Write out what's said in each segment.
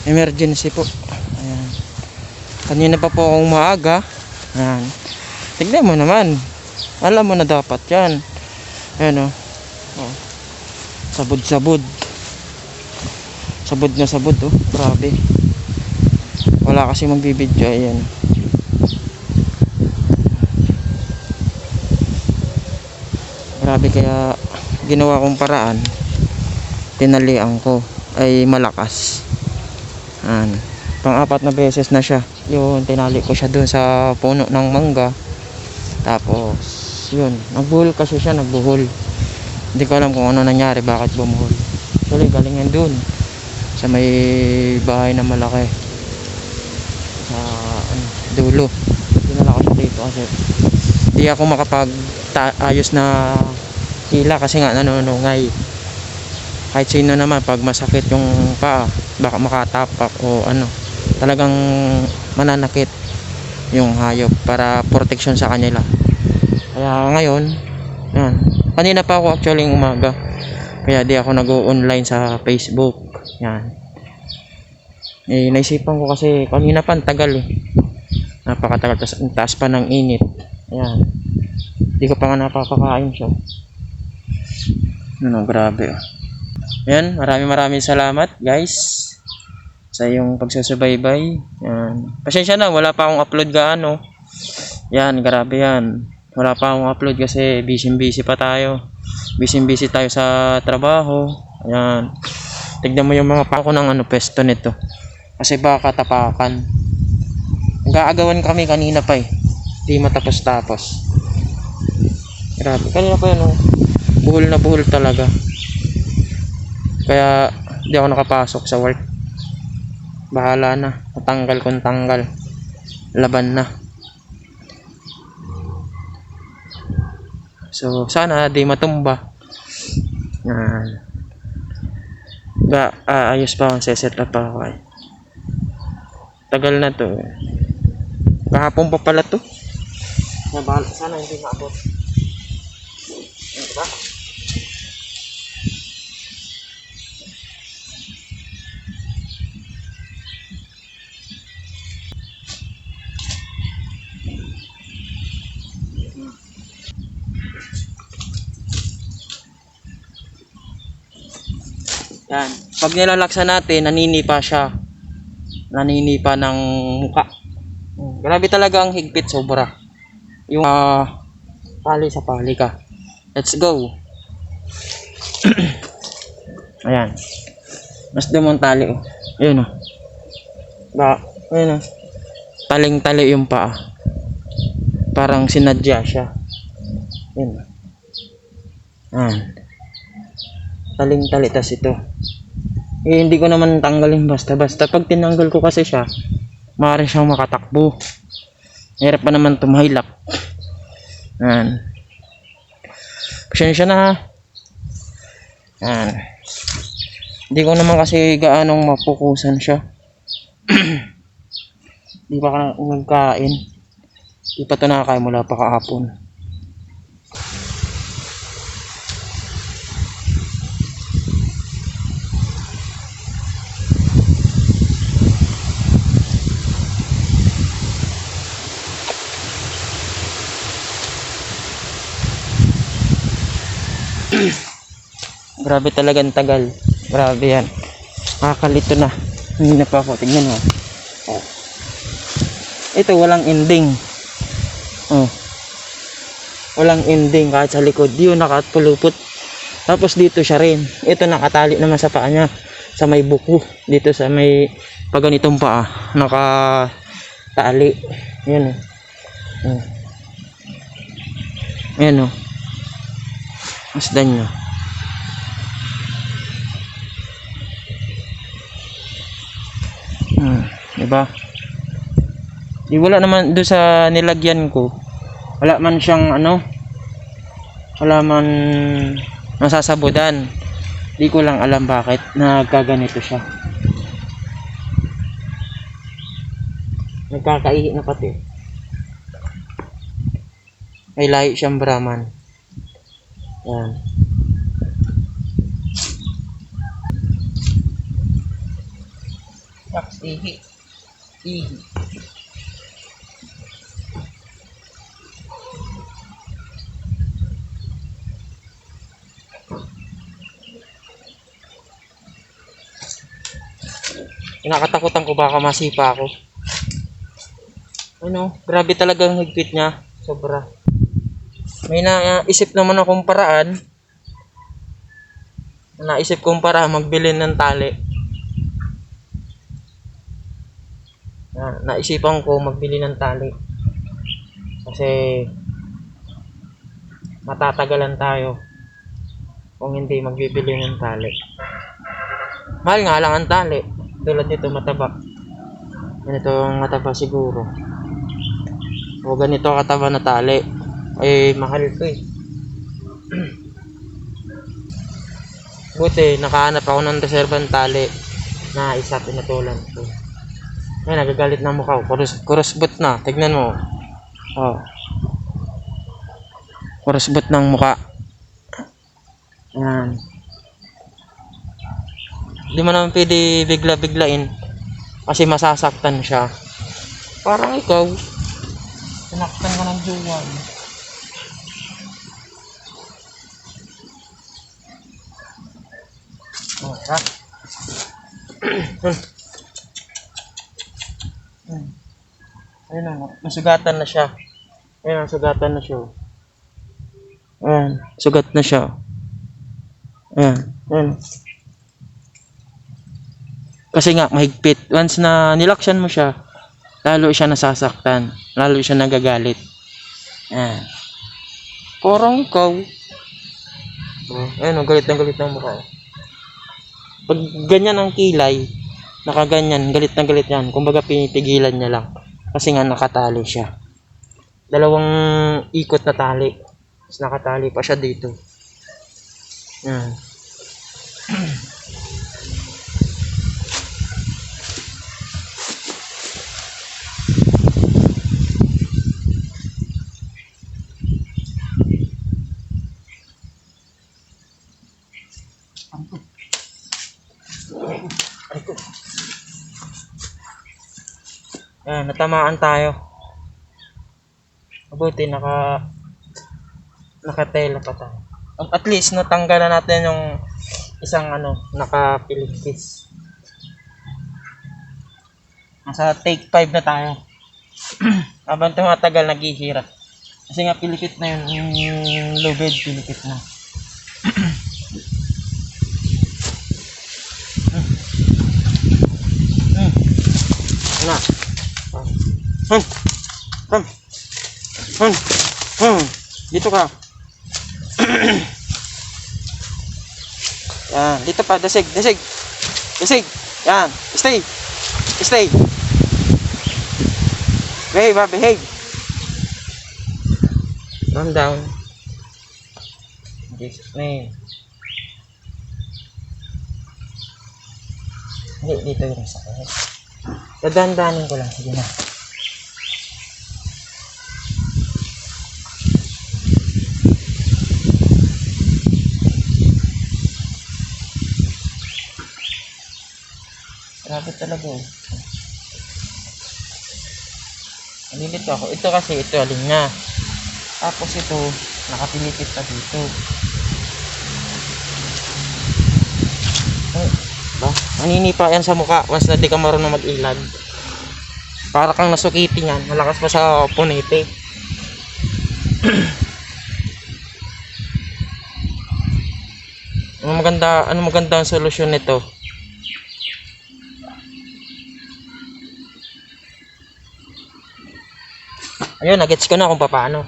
Emergency po. Ayan. Kanina pa po akong maaga. Ayan. Tignan mo naman. Alam mo na dapat yan. Ayan o. Oh. Sabod-sabod. Sabod na sabod oh. Grabe. Wala kasi magbibidyo. Ayan. Grabe, kaya ginawa kong paraan. Tinalian ko ay malakas. Ayan. Pang-apat na beses na siya. Yun, tinali ko siya dun sa puno ng mangga. Tapos yun, nagbuhol kasi siya, nagbuhol. Hindi ko alam kung ano nangyari, bakit bumuhol. Actually, galing yan dun sa may bahay na malaki sa dulo. Dinala ko siya dito kasi di ako makapag ayos na hila kasi nga nanunungay. Kahit sino naman, pag masakit yung paa, baka makatapak o ano, talagang mananakit yung hayop para protection sa kanila. Kaya ngayon, yan. Kanina pa ako actually ng umaga, kaya di ako nag-online sa Facebook. Yan. Naisipan ko kasi kanina pa, tagal eh. Napakatagal, taas pa ng init. Ayan. Di ko pa nga napapakain siya. Ano, grabe oh. Ayan, maraming salamat guys sa iyong pagsusubaybay. Yan. Pasensya na, wala pa akong upload gaano. Yan, grabe yan. Wala pa akong upload kasi busy pa tayo. Busy tayo sa trabaho. Ayan. Tignan mo yung mga pako ng pesto nito. Kasi baka tapakan. Nag-aagawan kami kanina pa eh. Di matapos-tapos. Grabe, kanina pa yan oh. Buhol na buhol talaga. Kaya di ako nakapasok sa work. Bahala na, natanggal kung tanggal. Laban na. So sana di matumba. Ayos pa ang set up pa ako eh. Tagal na to eh. Kahapon pa pala to. Sana hindi maabot. Diba? Yan. Pag nilalaksan natin, naninipa siya. Naninipa ng muka. Grabe talaga ang higpit, sobra. Yung pali sa pali ka. Let's go. Ayan. Mas dumong tali oh. Ayun oh. Ayun oh. Taling-tali yung paa. Parang sinadya siya. Ayun. Ayan. Taling-tali, tas ito. Hindi ko naman tanggalin basta-basta. Pag tinanggal ko kasi siya, maaari siyang makatakbo. Hirap pa naman tumahilak. Ayan. Pasensya na ha. Ayan. Hindi ko naman kasi gaanong mapukusan siya. Hindi pa ka nagkain. Hindi pa ito nakakain mula pa kahapon. Grabe talagang tagal. Grabe yan. Nakakalito na. Hindi na pa ako. Tingnan mo. Oh. Ito walang ending. Oh. Walang ending kahit sa likod. Yun nakapulupot. Tapos dito siya rin. Ito nakatali naman sa paa niya. Sa may buko. Dito sa may paganitong paa. Nakatali. Yan oh. Oh. Yan oh. Masdan nyo. Diba? Wala naman doon sa nilagyan ko. Wala man siyang wala man nasasabudan. Di ko lang alam bakit nagkaganito siya. Nagkakaihi na pati. May lahi siyang Brahman. Yan. Yaks, ihi. Ihi. Kinakatakutan ko baka masipa ako. Ano, grabe talaga ang higpit niya. Sobra. May naisip naman akong paraan. Naisip kong paraan magbili ng tali. Naisipan ko magbili ng tali. Kasi matatagalan tayo kung hindi magbibili ng tali. Mahal nga lang ang tali. Tulad nito mataba. Ganito ang mataba siguro. O ganito kataba na tali. Ay mahal to eh. Buti nakahanap ako ng reservang tali na isa pinatulan ko. Ay nagagalit na mukha ko. Kurusbot na. Tignan mo. Oh. Kurusbot ng mukha. Yan. Hindi mo naman pwede bigla-biglain kasi masasaktan siya. Parang ikaw sinaktan ka ng jowa. Oh, ha? Ayun na, nasugatan na siya. Ayun, nasugatan na siya. Ayan, sugat na siya. Ayan, ayan. Kasi nga, mahigpit. Once na nilaksyan mo siya, lalo siya nasasaktan. Lalo siya nagagalit. Ayan. Parang ikaw. Ayun, galit ng mukha. Pag ganyan ang kilay, nakaganyan, galit na galit yan. Kumbaga pinipigilan niya lang. Kasi nga nakatali siya. Dalawang ikot na tali. Tapos nakatali pa siya dito. Ayan. Ayan, natamaan tayo. Mabuti nakatela pa tayo. At least natanggalan natin yung isang nakapilipis. Nasa take 5 na tayo. Habang tumatagal naghihirap. Kasi nga pilipit na yun, yung lubid pilipit na. Na. Dito ka. Yan, dito pa, dasig. Yan, stay. Behave. Calm down. Jesus name. Hindi, dito yung sakit. Dadandanin ko lang, sige na. Grabe talaga eh. Nalilito ako. Ito kasi, ito alin nga. Tapos ito, nakapilipit pa dito. Ba? Maninipa yan sa mukha once na di ka marunong mag-ilad. Para kang nasukiti yan. Malakas pa sa punite. Ano maganda ang solusyon nito? Ayun, nagets ko na kung paano.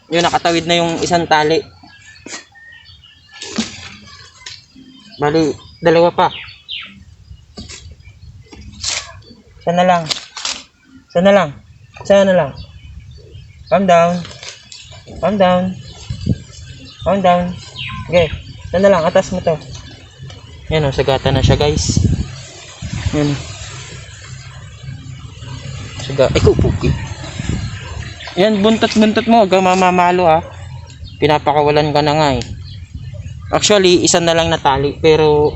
Yun, nakatawid na yung isang tali. Bali, dalawa pa. Sana lang. Calm down. Okay, sana lang, atas mo to. Yan o, sagata na siya guys. Yan. Ay, kupuki. Yan, buntot-buntot mo. Huwag kang mamamalo ha. Pinapakawalan ka na nga eh. Actually, isa na lang natali. Pero,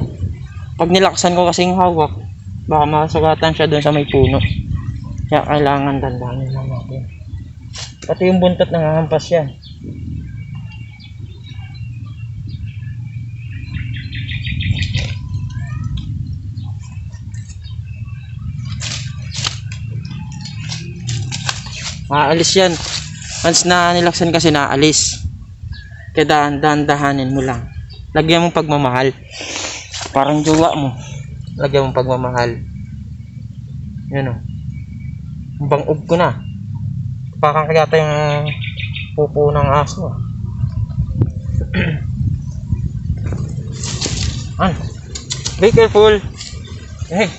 pag nilaksan ko kasing hawak, baka masugatan siya doon sa may puno. Kaya kailangan dandanin lang natin. Pati yung buntot nangahampas yan. Maalis yan. Once na nilaksan kasi naalis. Kaya dahan-dahanin mo lang. Lagyan mo pagmamahal. Parang jowa mo. Lagyan mo pagmamahal. Yan o. Bangog ko na. Pakang kagata yung pupo ng aso. Be careful. Hey.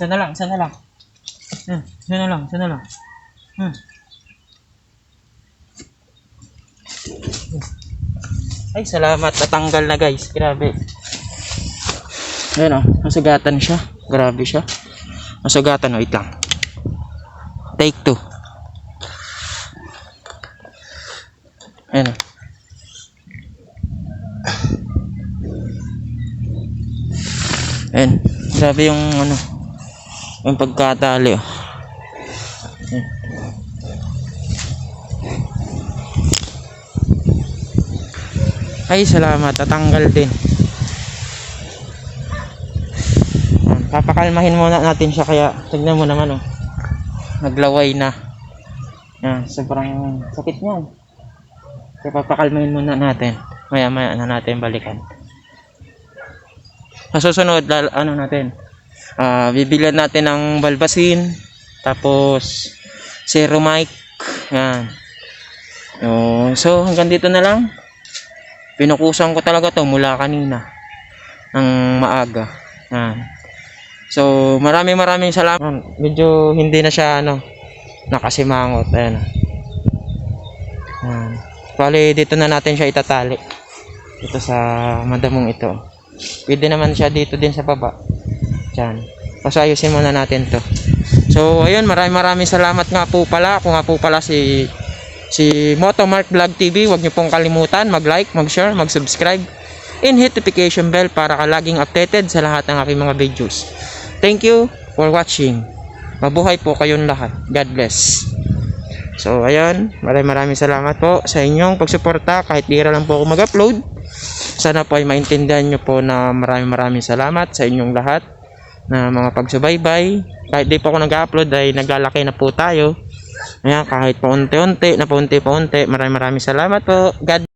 Sana lang. Sana lang. Ay, salamat. Natanggal na guys. Grabe. Ayan o. Masugatan siya. Grabe siya. Masugatan. Wait lang. Take 2. Ayan o. Ayan. Grabe yung ano. Yung pagkatali oh. Ay salamat, tatanggal din. Papakalmahin muna natin siya, kaya tignan mo naman oh. Naglaway na. Yan, sobrang sakit niyan. Kaya papakalmahin muna natin. Maya maya na natin balikan. Sa susunod, ano natin? Bibilihan natin ng Balbacin, tapos Seromike. Yan. So hanggang dito na lang. Pinukusan ko talaga to mula kanina ng maaga. Yan. So maraming salamat. Medyo hindi na siya nakasimangot. Ayan. Yan. Bali dito na natin siya itatali. Ito sa madamong ito. Pwede naman siya dito din sa baba. Diyan. Pasayusin muna natin to. So ayun, maraming salamat nga po pala. Ako nga po pala si Motomark Vlog TV. Huwag niyo pong kalimutan mag-like, mag-share, mag-subscribe, and hit notification bell para ka laging updated sa lahat ng aking mga videos. Thank you for watching. Mabuhay po kayong lahat. God bless. So ayun, maraming salamat po sa inyong pagsuporta kahit bihira lang po ako mag-upload. Sana po ay maintindihan nyo po na maraming salamat sa inyong lahat na mga pagsubaybay. Kahit di po ako nag-upload ay naglalaki na po tayo. Ayan, kahit paunti-unti, maraming salamat po. God